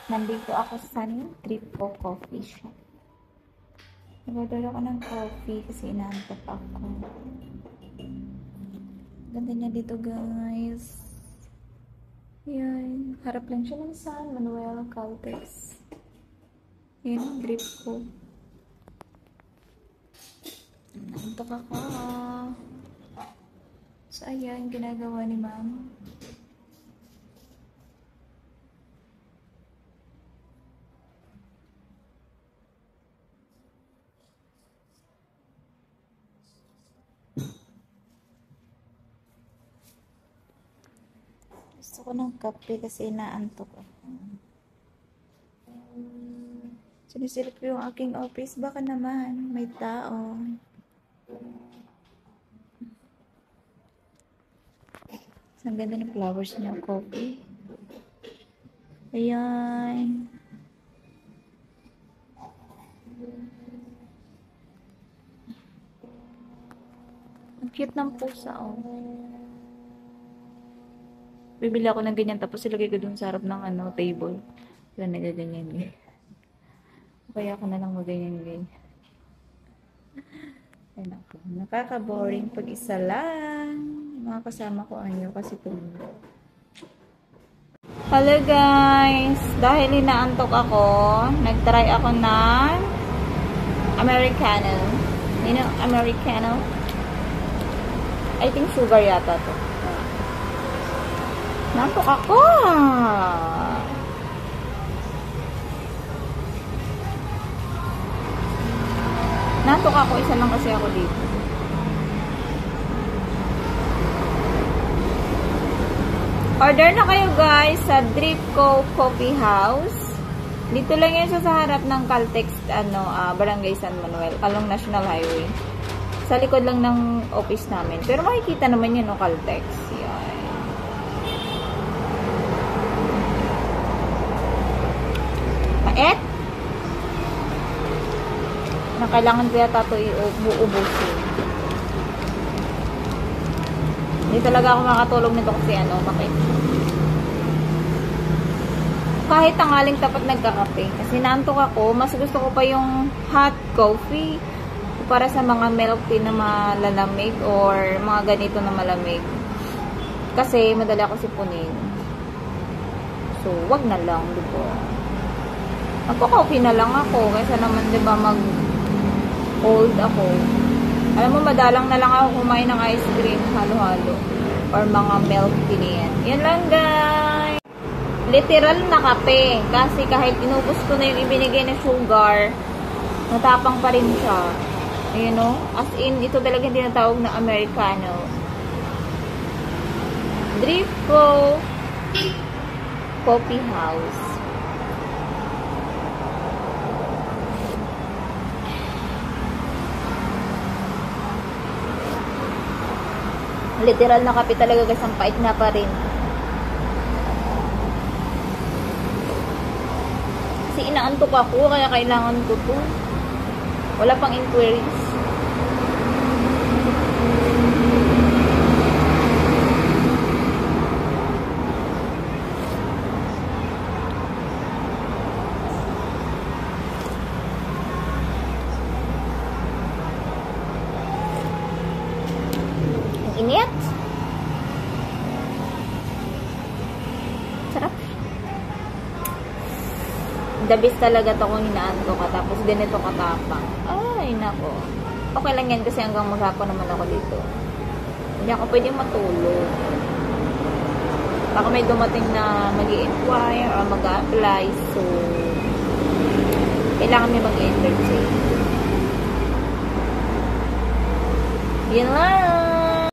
Nandito ako sa Trip ko Coffee Shop. Nag-order ako ng coffee kasi inaantok ako. Ganda niya dito, guys. Yan. Harap lang siya ng San Manuel Caltex. Yan ang drip ko. Inaantok ako. So, ayan, ginagawa ni ma'am. Gusto ko ng kape kasi inaantok ako. Sinisilip ko yung aking office. Baka naman, may tao. Ang ganda ng flowers niya, coffee. Ayan. Ang cute ng pusa, oh. Bibili ako ng ganyan, tapos ilagay ko dun sa harap ng table. Wala nagaganyan eh. Kaya ako na lang maganyan-ganyan. Ay naku, nakaka-boring pag isa lang. Mga kasama ko ayaw kasi tumulong. Hello guys! Dahil inaantok ako, nagtry ako ng Americano. You know, Americano? I think sugar yata to. Nantok ako! Nantok ako, isa lang kasi ako dito. Order na kayo guys sa Drip Co Coffee House. Dito lang yan sa harap ng Caltex, Barangay San Manuel, Kalong National Highway. Sa likod lang ng office namin. Pero makikita naman yun, Caltex. Yan. Mait? Na kailangan ko yata ito iubusin. Hindi talaga ako makatulog nito kasi bakit? Kahit tanghaling tapat nagkakape. Kasi naantok ako, mas gusto ko pa yung hot coffee para sa mga milk tea na malalamig or mga ganito na malamig. Kasi madali ako sipunin. So, wag na lang, diba? Magko-coffee na lang ako kaysa naman, diba, mag-hold ako. Alam mo, madalang na lang ako kumain ng ice cream, halo-halo. Or mga milk tea na yan. Yan lang, guys. Literal na kape. Kasi kahit inubos ko na yung ibinigay na sugar, natapang pa rin siya. Ayan o. As in, ito talaga tinatawag na Americano. Drip Co Coffee House. Literal na kape talaga guys, ang pait na pa rin. Kasi inaantok ako, kaya kailangan ko to. Wala pang inquiries. Init. Sarap. The best talaga to kung inaantok ka. Tapos ganito katapang. Ay, nako. Okay lang yan kasi hanggang maghapon naman ako dito. Hindi ako pwedeng matulog. Baka may dumating na mag-i-inquire or mag-a-apply. So, kailangan may mag-i-entertain. Yan lang.